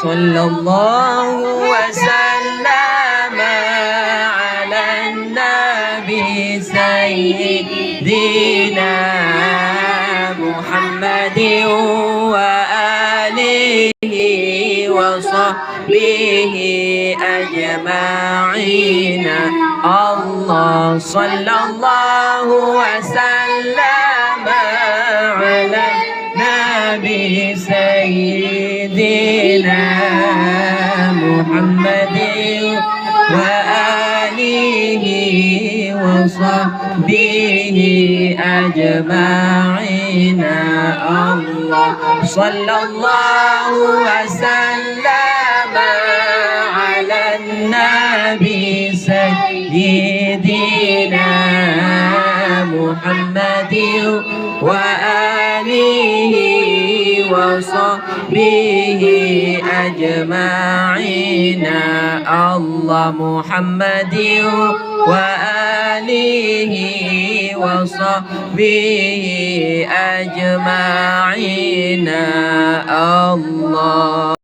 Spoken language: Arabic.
صلى الله وسلم على النبي سيدنا محمد وآله وصحبه أجمعين. الله صلى الله وسلم على النبي سيدنا محمد وآله وصحبه أجمعين. الله صلى الله وسلم على النبي سيدنا محمد وآله وصحبه أجمعين. الله محمد وآله وصحبه أجمعين. الله